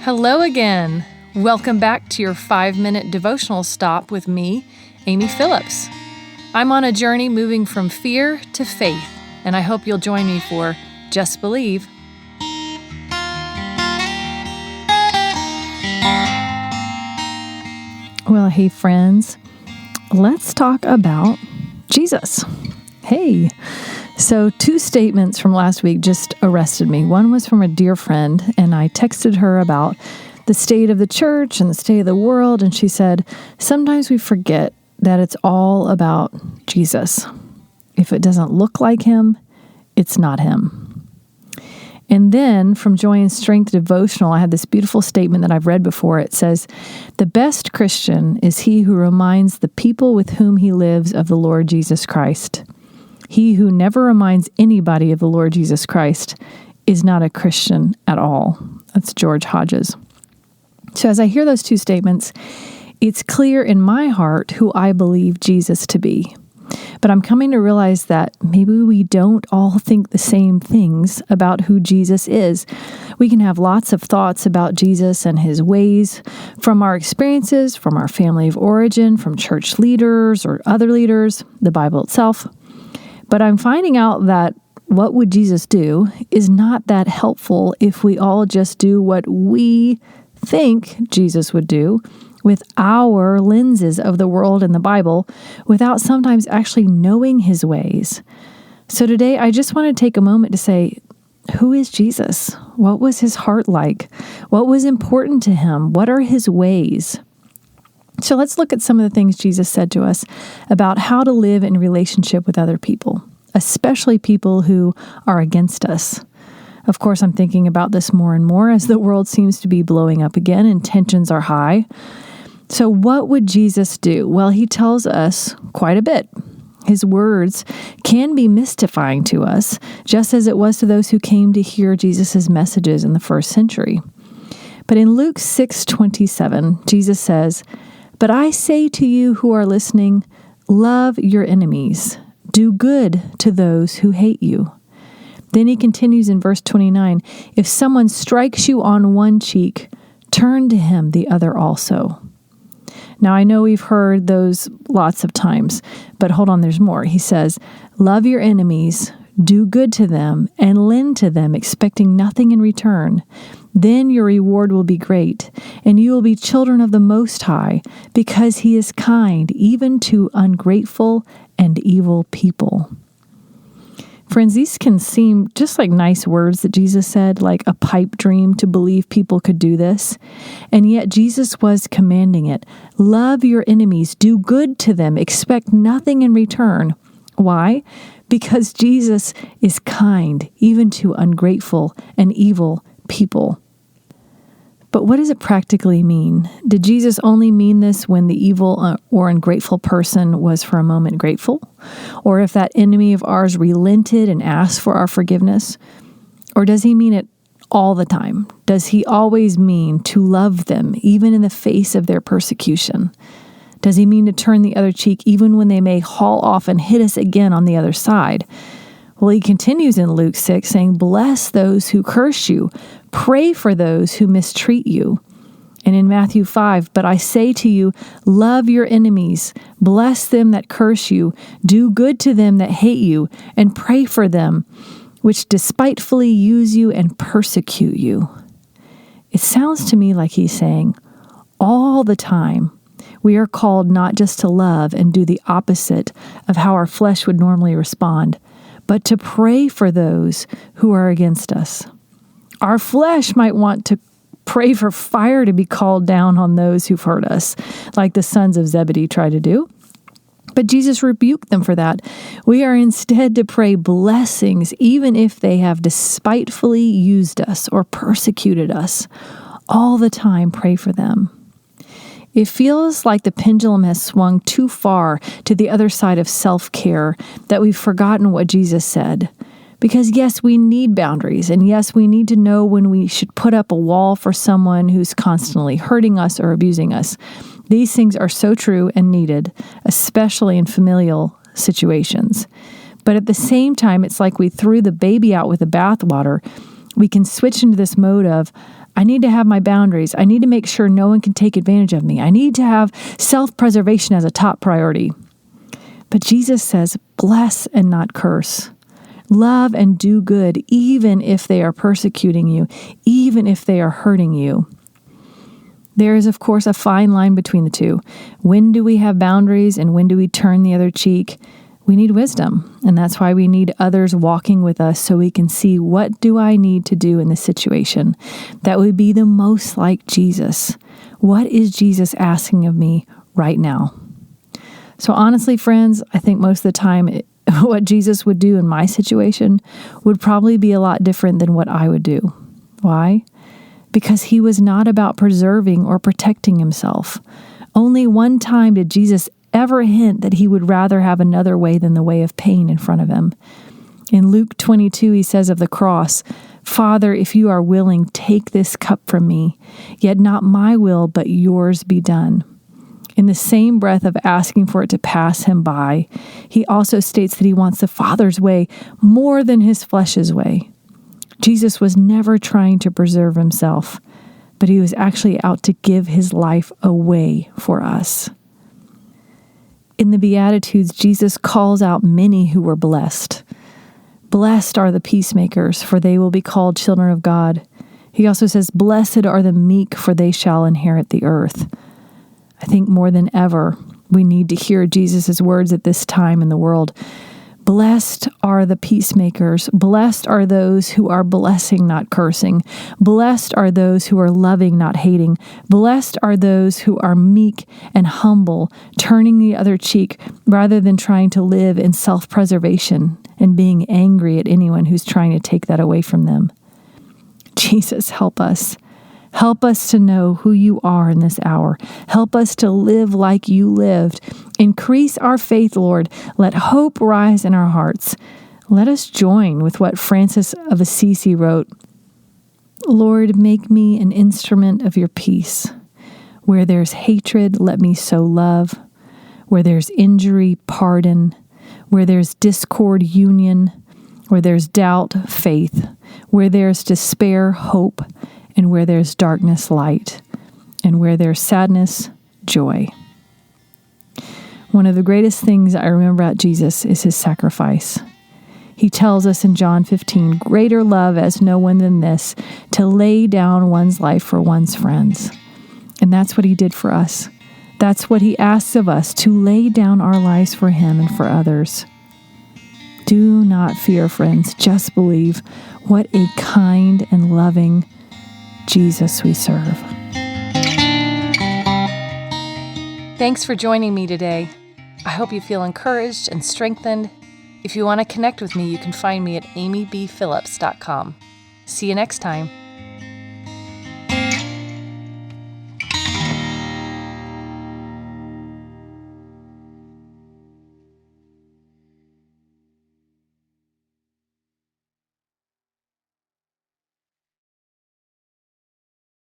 Hello again. Welcome back to your 5-minute devotional stop with me, Amy Phillips. I'm on a journey moving from fear to faith, and I hope you'll join me for Just Believe. Well, hey friends, let's talk about Jesus. Hey. So 2 statements from last week just arrested me. One was from a dear friend, and I texted her about the state of the church and the state of the world, and she said, sometimes we forget that it's all about Jesus. If it doesn't look like him, it's not him. And then from Joy and Strength Devotional, I had this beautiful statement that I've read before. It says, the best Christian is he who reminds the people with whom he lives of the Lord Jesus Christ. He who never reminds anybody of the Lord Jesus Christ is not a Christian at all. That's George Hodges. So as I hear those 2 statements, it's clear in my heart who I believe Jesus to be. But I'm coming to realize that maybe we don't all think the same things about who Jesus is. We can have lots of thoughts about Jesus and his ways from our experiences, from our family of origin, from church leaders or other leaders, the Bible itself. But I'm finding out that what would Jesus do is not that helpful if we all just do what we think Jesus would do with our lenses of the world and the Bible without sometimes actually knowing his ways. So today I just want to take a moment to say, who is Jesus? What was his heart like? What was important to him? What are his ways? So let's look at some of the things Jesus said to us about how to live in relationship with other people, especially people who are against us. Of course, I'm thinking about this more and more as the world seems to be blowing up again and tensions are high. So what would Jesus do? Well, he tells us quite a bit. His words can be mystifying to us, just as it was to those who came to hear Jesus' messages in the first century. But in Luke 6:27, Jesus says, but I say to you who are listening, love your enemies. Do good to those who hate you. Then he continues in verse 29, if someone strikes you on one cheek, turn to him the other also. Now I know we've heard those lots of times, but hold on, there's more. He says, love your enemies, do good to them, and lend to them, expecting nothing in return. Then your reward will be great, and you will be children of the Most High, because he is kind even to ungrateful and evil people. Friends, these can seem just like nice words that Jesus said, like a pipe dream to believe people could do this. And yet Jesus was commanding it. Love your enemies, do good to them, expect nothing in return. Why? Because Jesus is kind even to ungrateful and evil people. But what does it practically mean? Did Jesus only mean this when the evil or ungrateful person was for a moment grateful? Or if that enemy of ours relented and asked for our forgiveness? Or does he mean it all the time? Does he always mean to love them, even in the face of their persecution? Does he mean to turn the other cheek even when they may haul off and hit us again on the other side? Well, he continues in Luke 6 saying, bless those who curse you, pray for those who mistreat you. And in Matthew 5, but I say to you, love your enemies, bless them that curse you, do good to them that hate you, and pray for them, which despitefully use you and persecute you. It sounds to me like he's saying, all the time, we are called not just to love and do the opposite of how our flesh would normally respond, but to pray for those who are against us. Our flesh might want to pray for fire to be called down on those who've hurt us, like the sons of Zebedee tried to do. But Jesus rebuked them for that. We are instead to pray blessings, even if they have despitefully used us or persecuted us. All the time, pray for them. It feels like the pendulum has swung too far to the other side of self-care, that we've forgotten what Jesus said. Because yes, we need boundaries, and yes, we need to know when we should put up a wall for someone who's constantly hurting us or abusing us. These things are so true and needed, especially in familial situations. But at the same time, it's like we threw the baby out with the bathwater. We can switch into this mode of, I need to have my boundaries. I need to make sure no one can take advantage of me. I need to have self-preservation as a top priority. But Jesus says, bless and not curse. Love and do good, even if they are persecuting you, even if they are hurting you. There is, of course, a fine line between the two. When do we have boundaries and when do we turn the other cheek? We need wisdom, and that's why we need others walking with us so we can see, what do I need to do in this situation that would be the most like Jesus? What is Jesus asking of me right now? So honestly, friends, I think most of the time what Jesus would do in my situation would probably be a lot different than what I would do. Why? Because he was not about preserving or protecting himself. Only one time did Jesus ever hint that he would rather have another way than the way of pain in front of him. In Luke 22, he says of the cross, Father, if you are willing, take this cup from me, yet not my will, but yours be done. In the same breath of asking for it to pass him by, he also states that he wants the Father's way more than his flesh's way. Jesus was never trying to preserve himself, but he was actually out to give his life away for us. In the Beatitudes, Jesus calls out many who were blessed. Blessed are the peacemakers, for they will be called children of God. He also says, blessed are the meek, for they shall inherit the earth. I think more than ever, we need to hear Jesus' words at this time in the world. Blessed are the peacemakers. Blessed are those who are blessing, not cursing. Blessed are those who are loving, not hating. Blessed are those who are meek and humble, turning the other cheek rather than trying to live in self-preservation and being angry at anyone who's trying to take that away from them. Jesus, help us. Help us to know who you are in this hour. Help us to live like you lived. Increase our faith, Lord. Let hope rise in our hearts. Let us join with what Francis of Assisi wrote. Lord, make me an instrument of your peace. Where there's hatred, let me sow love. Where there's injury, pardon. Where there's discord, union. Where there's doubt, faith. Where there's despair, hope. And where there's darkness, light. And where there's sadness, joy. One of the greatest things I remember about Jesus is his sacrifice. He tells us in John 15, greater love has no one than this, to lay down one's life for one's friends. And that's what he did for us. That's what he asks of us, to lay down our lives for him and for others. Do not fear, friends. Just believe. What a kind and loving Jesus we serve. Thanks for joining me today. I hope you feel encouraged and strengthened. If you want to connect with me, you can find me at amybphillips.com. See you next time.